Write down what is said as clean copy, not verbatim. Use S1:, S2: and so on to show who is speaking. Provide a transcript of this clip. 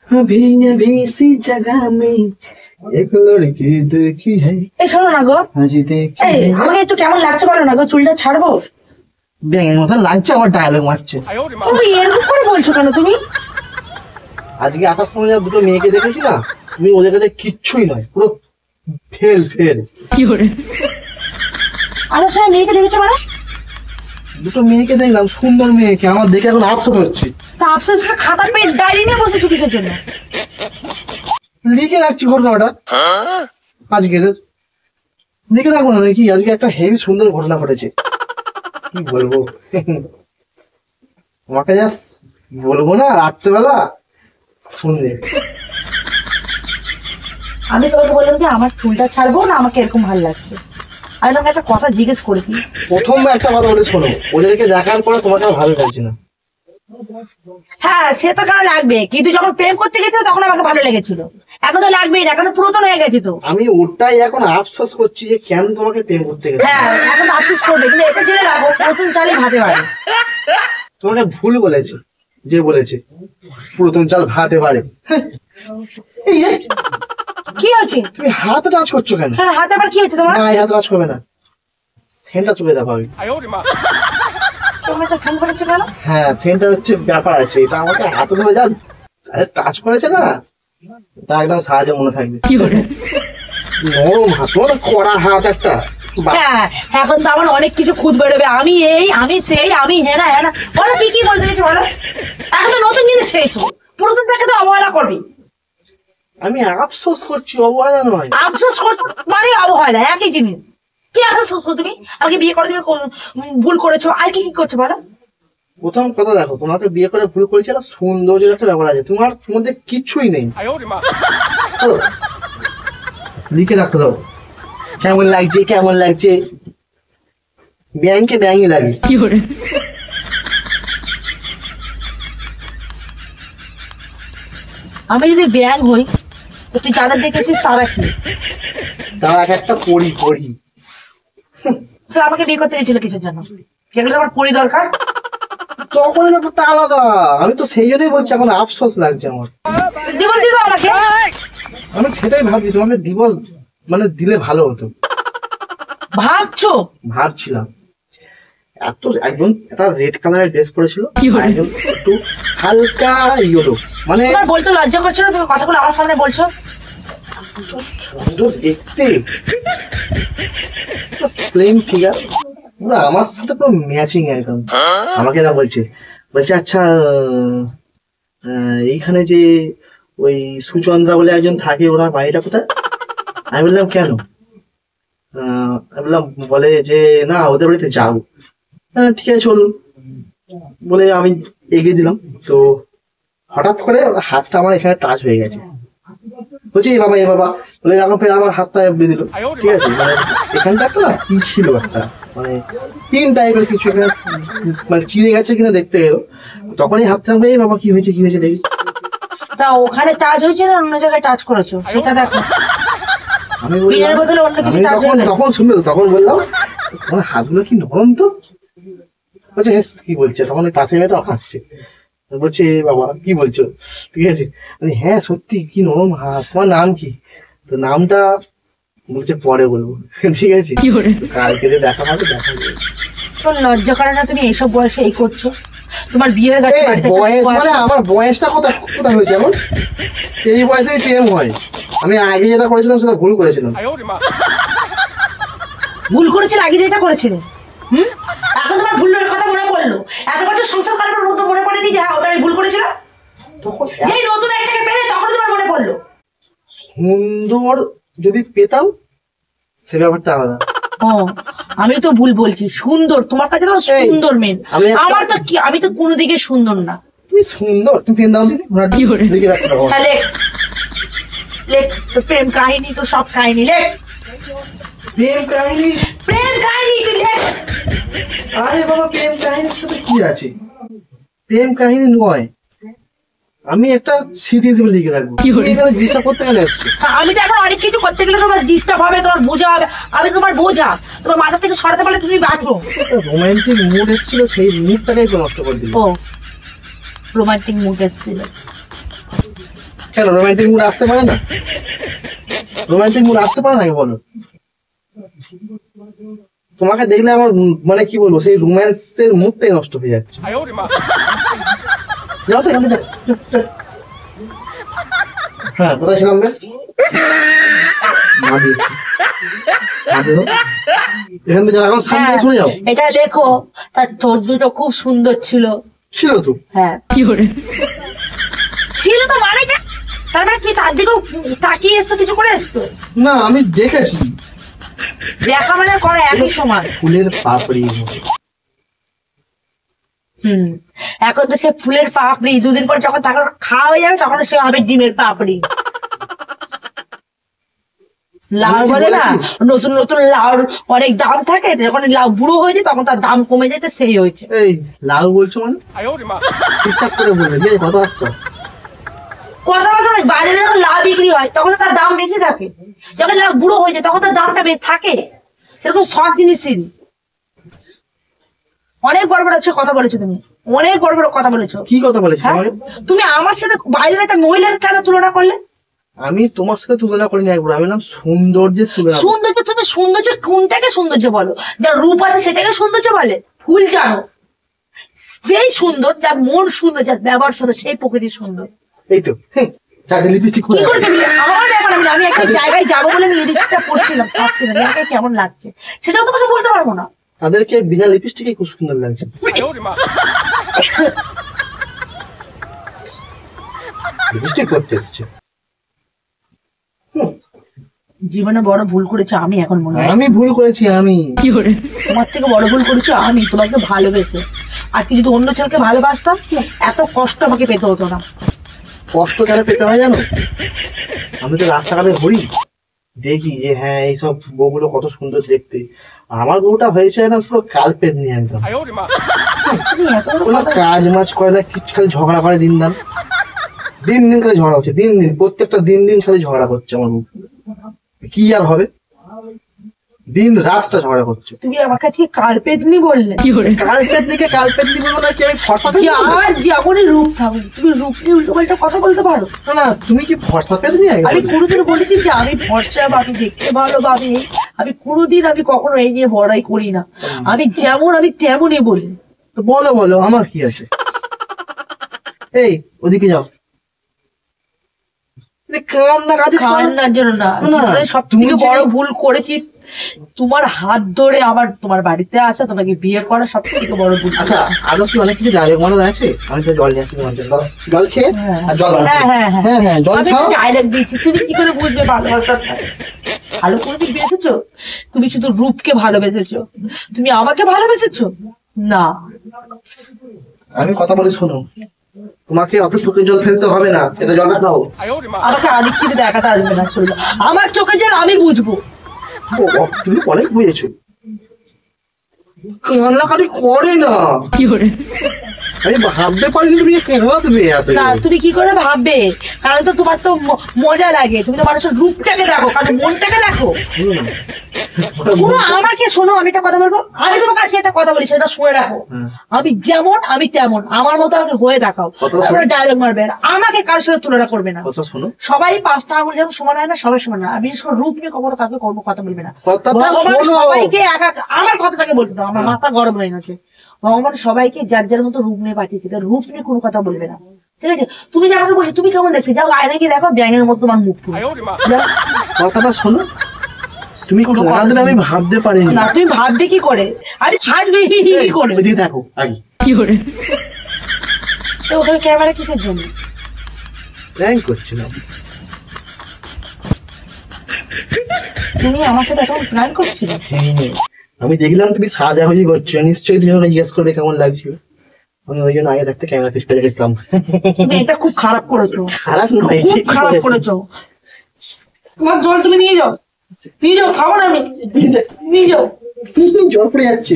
S1: अभी अभी इसी जगह में एक लड़की देखी है।
S2: এই শোনো না গো,
S1: হাজি দেখি
S2: এই আমাকে একটু কেমন লাগছে বলো না গো, চুলটা ছাড়বো?
S1: ব্যাঙের মতো লাগছে, আমার ডায়লগ মারছে।
S2: তুমি এরকম করে বলছো কেন তুমি?
S1: আজকে আসার সময় দুটো মেয়েকে দেখেছি না, তুমি ওদের কাছে কিচ্ছুই নয়, পুরো ফেল ফেল।
S2: কি করে আসার সময় মেয়েকে দেখেছো মানে?
S1: দুটো মেয়েকে দেখলাম, সুন্দর মেয়েকে, আমার দেখে এখন আফসোস হচ্ছে।
S2: তা আফসোস খাতা পেয়ে ডায়েরি নিয়ে বসেছো কিসের জন্য?
S1: লিখে রাখছি ঘটনাটা, আজকে লিখে রাখবো না নাকি? আজকে একটা হেভি সুন্দর ঘটনা ঘটেছে, কি বলবো তোমাকে, জাস্ট বলবো না, রাত্রেবেলা শুনবে।
S2: আমি তোমাকে বললাম যে আমার চুলটা ছাড়বো না, আমাকে এরকম ভালো লাগছে। আমি তোমাকে একটা কথা জিজ্ঞেস করেছি।
S1: প্রথম একটা কথা বলে শোনো, ওদেরকে দেখার পরে তোমাকে আর ভালো লাগছে না।
S2: হ্যাঁ সে তো কেন লাগবে, কিন্তু যখন প্রেম করতে গেছিল তখন আমাকে ভালো লেগেছিল, এখন তো লাগবেই না, এখন পুরাতন হয়ে গেছে তো।
S1: আমি ওটাই এখন আফসোস করছি যে কেন তোমাকে প্রেম করতে গেছে।
S2: হ্যাঁ এখন তো আফসোস করবে, কিন্তু এটা জেনে রাখো নতুন চালে ভাতে পারে।
S1: তোমাকে ভুল বলেছে যে বলেছে পুরাতন চাল ভাতে পারে। এই যে,
S2: কি হয়েছে?
S1: তুমি হাতে টাচ করছো কেন?
S2: হ্যাঁ হাতে আবার কি হয়েছে তোমার?
S1: না, এই হাতে টাচ করবে না, সেন্টটা চুকে দেবো আমি।
S2: তুমি একটা সেন্ড করেছো কেন?
S1: হ্যাঁ সেন্টটা হচ্ছে ব্যাপার আছে, এটা আমাকে হাতে ধরে যা টাচ করেছে না, তা একদম সাহায্য মনে থাকবে।
S2: কি করে
S1: নরম হাত, তোমার কড়া হাত একটা।
S2: হ্যাঁ এখন তো আমার অনেক কিছু খুদ বেরোবে, আমি এই আমি সেই আমি হেনা হেনা বলো, কি কি বলতে গেছো বলো? এখন তো নতুন জিনিস পেয়েছো, পুরাতনটাকে তো অবহেলা করবি।
S1: আমি আফসোস করছি, অবহেলা নয়।
S2: আফসোস করছো মানে অবহেলা একই জিনিস। কি আফসোস করছো তুমি? আমাকে বিয়ে করে তুমি ভুল করেছো, আর কি কি করছো বলো?
S1: প্রথম কথা দেখো, তোমাকে বিয়ে করে ভুল করেছে, একটা সৌন্দর্যের একটা ব্যাপার আছে, তোমার মধ্যে কিছুই নেই। লিখে রাখতে দাও, কেমন লাগছে কেমন লাগছে, ব্যাংকে ব্যাংই লাগে।
S2: কি করে আমি যদি ব্যাং হই তো তুই যাদের দেখেছিস তারা কি?
S1: তারা এক একটা পড়ি পড়ি।
S2: তাহলে আমাকে বিয়ে করতে গেছিল কিসের জন্য? যেগুলো আমার পরি দরকার।
S1: তখন ব্যাপারটা আলাদা, আমি তো সেই জন্যই বলছি এখন আফসোস লাগছে আমার।
S2: ডিভোর্স দিও আমাকে।
S1: আমি সেটাই ভাবছি, তোমাকে ডিভোর্স মানে দিলে ভালো হতো।
S2: ভাবছো?
S1: ভাবছিলাম। এত একজন একটা রেড কালারের ড্রেস পরেছিল, একজন একটু হালকা ইয়েলো, মানে
S2: তোমার বলতে লজ্জা করছো না? তুমি কথাগুলো আমার সামনে বলছো।
S1: সুন্দর দেখতে, স্লিম ফিগার, পুরো আমার সাথে পুরো ম্যাচিং একদম। আমাকে না বলছে আচ্ছা এইখানে যে ওই সুচন্দ্রা বলে একজন থাকে, ওনার বাড়িটা কোথায়? আমি বললাম কেন? আমি বললাম, বলে যে না ওদের বাড়িতে যাবো। হ্যাঁ ঠিক আছে চলুন বলে আমি এগিয়ে দিলাম, তো হঠাৎ করে হাতটা আমার এখানে টাচ হয়ে গেছে। বলছি এ বাবা বলে এরকম, ফের আমার হাতটা এমনি দিল। ঠিক আছে, মানে এখানটা একটা না কি ছিল একটা মানে পিন টাইপের কিছু এখানে, মানে চিড়ে গেছে কিনা দেখতে গেল, তখনই হাতটা এই বাবা কি হয়েছে দেখি।
S2: তা ওখানে টাচ হয়েছে না অন্য জায়গায় টাচ করেছো সেটা দেখো।
S1: আমি তখন শুনবে তো, তখন বললাম তোমার হাতগুলো কি নরম তো। বলছে হ্যাঁ কি বলছে, তখন ওই পাশে মেয়েটা হাসছে, বলছে বাবা কি বলছো, ঠিক আছে হ্যাঁ সত্যি কি নরম হাত। তোমার নাম কি? তো নামটা বলছে পরে বলবো। ঠিক আছে, কালকে দেখা হবে।
S2: তোর লজ্জা করে না? তুমি এইসব বয়সে এই করছো? তোমার বিয়ে হয়ে গেছে,
S1: বয়স মানে আমার বয়সটা কোথায় হয়েছে এমন? এই বয়সেই প্রেম হয়। আমি আগে যেটা করেছিলাম সেটা ভুল করেছিলাম।
S2: ভুল করেছিল আগে যেটা করেছিলে, এখন তোমার ভুলের কথা মনে পড়লো? এত বছর সংসার করার পর নতুন মনে পড়েনি যে হ্যাঁ ওটা আমি ভুল করেছিলাম?
S1: তখন
S2: এই নতুন একটাকে পেলে তখন তোমার মনে পড়লো?
S1: সুন্দর যদি পেতাম সে ব্যাপারটা আলাদা।
S2: আমি তো ভুল বলছি, সুন্দর তোমার কাছে তো সুন্দর মেন, আমার তো কি, আমি তো কোনো দিকে সুন্দর না।
S1: তুমি সুন্দর, তুমি পেন দাও দিকে
S2: তাহলে লেখ প্রেম কাহিনী, তো সব কাহিনী লেখ।
S1: প্রেম কাহিনী
S2: তুই লেখ।
S1: আরে বাবা প্রেম কাহিনীর সাথে কি আছে? প্রেম কাহিনী নয়, আমি একটা স্মৃতি হিসেবে লিখে রাখবো। এখানে ডিস্টার্ব করতে গেলে এসছো।
S2: আমি তো এখন অনেক কিছু করতে গেলে তোমার ডিস্টার্ব হবে, তোমার বোঝা হবে। আমি তোমার বোঝা, তোমার মাথা থেকে সরাতে পারলে তুমি বাঁচো।
S1: রোমান্টিক মুড এসেছিল, সেই মুডটাকে নষ্ট করে দিল।
S2: ও রোমান্টিক মুড এসেছিল,
S1: কেন রোমান্টিক মুড আসতে পারে না? রোমান্টিক মুড আসতে পারে নাকি বলো? তোমাকে দেখলে আমার মানে কি বলবো, সেই রোম্যান্সের মুডটাই নষ্ট হয়ে যাচ্ছে। যাও তো এখান থেকে, যাও। হ্যাঁ, কোথায় ছিলাম বেশ? এখান থেকে এখন সামনে চলে যাও।
S2: এটা লেখো, তার ঠোঁট দুটো খুব সুন্দর ছিল।
S1: ছিল তো?
S2: হ্যাঁ ছিল তো, মানে তার মানে তুমি তার দিকেও তাকিয়ে এসছো, কিছু করে এসছো?
S1: না, আমি দেখেছি।
S2: দেখা মানে করে একই সময়।
S1: ফুলের পাপড়ি।
S2: এখন তো সে ফুলের পাপড়ি, দুদিন পর যখন তাকে খাওয়া হয়ে যাবে তখন সে হবে ডিমের পাপড়ি। লাউ বলে না, নতুন নতুন লাউর অনেক দাম থাকে, যখন লাউ বুড়ো হয়ে যায় তখন তার দাম কমে যায়, তো সেই হয়েছে।
S1: এই লাউ বলছো মানে? ঠিকঠাক করে বলবে, ঠিক আছে? কথা হচ্ছে
S2: কথা বলতে হবে। বাজারে যখন লাউ বিক্রি হয় তখন তার দাম বেশি থাকে, যখন লাউ বুড়ো হয়ে যায় তখন তার দামটা বেশি থাকে। সেরকম সব জিনিসেরই অনেক বড় বড় কথা বলেছো তুমি, অনেক বড় বড় কথা বলেছো।
S1: কি কথা বলেছি?
S2: তুমি আমার সাথে বাইরের একটা মহিলার কেন তুলনা করলে?
S1: আমি তোমার সাথে তুলনা করিনি একবার, আমি বললাম সৌন্দর্যের তুলনা।
S2: সৌন্দর্য? তুমি সৌন্দর্য কোনটাকে সৌন্দর্য বলো? যার রূপ আছে সেটাকে সৌন্দর্য বলে? ফুল জানো, যেই সুন্দর, যার মন সুন্দর, যার ব্যবহার সুন্দর, সেই প্রকৃতি সুন্দর।
S1: এই তো লিপস্টিক
S2: কি করে দেবে? আমার ব্যাপার, আমি একটা জায়গায় যাবো বলে আমি লিপস্টিকটা পরছিলাম, সাজছিলাম, আমাকে কেমন লাগছে সেটাও তোমাকে বলতে পারবো না।
S1: তাদেরকে বিনা লিপস্টিকে খুব সুন্দর লাগছে। লিপস্টিক করতে এসছে।
S2: জীবনে বড় ভুল করেছো আমি, এখন মনে হয়
S1: আমি ভুল করেছি। আমি
S2: কি করে? তোমার থেকে বড় ভুল করেছো আমি, তোমাকে ভালোবেসে। আজকে যদি অন্য ছেলেকে ভালোবাসতাম এত কষ্ট আমাকে পেতে হতো না।
S1: কষ্ট কেন পেতে হয় জানো? আমি তো রাস্তাঘাটে ঘুরি, দেখি যে হ্যাঁ এইসব বউগুলো কত সুন্দর দেখতে। আমার বউটা হয়েছে না পুরো কালপেট নিয়ে একদম। কোনো কাজ মাজ করে না, কিছু খালি ঝগড়া করে দিন দিন খালি ঝগড়া হচ্ছে, দিন প্রত্যেকটা দিন খালি ঝগড়া করছে আমার বউ। কি আর হবে, দিন রাতটা ঝগড়া করছে।
S2: তুমি আমার কাছে কালপেটনি বললে?
S1: কালপেটনি বলবো না কি? আমি ফর্সা
S2: আর যেমনই রূপ থাকুক, তুমি রূপ নিয়ে উল্টো পাল্টা কথা বলতে পারো
S1: না। তুমি কি ফর্সা পেতনি?
S2: আমি কোনোদিন বলেছি যে আমি ফর্সা ভাবি, দেখতে ভালো ভাবি? আমি কোনোদিন আমি কখনো এই নিয়ে বড়াই করি না। আমি যেমন আমি তেমনই বলি।
S1: তো বলো আমার কি আছে? এই ওদিকে যাও।
S2: কান্নার জন্য না, সব থেকে বড় ভুল করেছি তোমার হাত ধরে আমার তোমার বাড়িতে আসা, তোমাকে বিয়ে করা সব থেকে বড় ভুল।
S1: আচ্ছা, আরো কি অনেক কিছু ডায়লগ মনে আছে? আমি তো জল নিয়ে আসছি তোমার জন্য। জল খেয়ে জল। হ্যাঁ জল খাও।
S2: ডায়লগ দিচ্ছি, তুমি কি করে বুঝবে ভালোবাসা? ভালো কোনোদিন বেসেছো? তুমি শুধু রূপকে ভালোবেসেছো, তুমি আমাকে ভালোবেসেছো না।
S1: আমি কথা বলি শোনো, তোমাকে অত চোখের জল ফেলতে হবে না, সেটা জলটা খাও।
S2: আমাকে আদিক্ষিতে দেখাতে আসবে না, শরীর আমার চোখে জল আমি বুঝবো।
S1: তুমি অনেক বুঝেছো। কান্নাকাটি করে না।
S2: কি করে?
S1: আমি ভাবতে পারিনি তুমি কাঁদবে এত।
S2: না, তুমি কি করে ভাববে? কারণ তো তোমার তো মজা লাগে, তুমি তো মানুষের রূপটাকে দেখো, কারণ মনটাকে দেখো। পুরো আমাকে শোনো, আমি একটা কথা বলবো, আমি তোমার কাছে একটা কথা বলি, সেটা শুনে রাখো। আমি যেমন আমি তেমন, আমার মতো আমাকে হয়ে দেখাও, ডায়লগ মারবে না, আমাকে কারোর সাথে তুলনা করবে না। সবাই 5টা আঙুল যেমন সমান হয় না, সবাই সমান না। আমি রূপ নিয়ে কখনো কাউকে কথা বলবে না। সবাইকে আমার কথাটাকে বলতে দাও, আমার মাথা গরম হয়ে গেছে। ভগবান সবাইকে যার যার মতো রূপ নিয়ে পাঠিয়েছে, তার রূপ নিয়ে কোনো কথা বলবে না, ঠিক আছে? তুমি যে আমাকে বলছো তুমি কেমন দেখতে, যাও আয়না গিয়ে দেখো, ব্যাঙের মতো তোমার মুখ।
S1: কথাটা শোনো, তুমি আমি ভাবতে পারি
S2: না। তুমি ভাবতে কি করে? আরে হাসবে কি করে?
S1: দেখো আগে
S2: কি করে? তো ওখানে ক্যামেরা কিসের জন্য?
S1: প্র্যাঙ্ক করছিলাম।
S2: তুমি আমার সাথে এখন প্ল্যান করছিলে?
S1: আমি দেখলাম তুমি সাজাগুজি করছো, নিশ্চয়ই তুমি আমাকে জিজ্ঞেস করবে কেমন লাগছিল। আমি ওই জন্য আগে থাকতে ক্যামেরা ফিট করে রেখলাম।
S2: তুমি এটা খুব খারাপ করেছো।
S1: খারাপ নয়,
S2: খুব খারাপ করেছো। তোমার জল তুমি নিয়ে যাও, খাবো না আমি, নিয়ে যাও।
S1: জল পড়ে যাচ্ছে।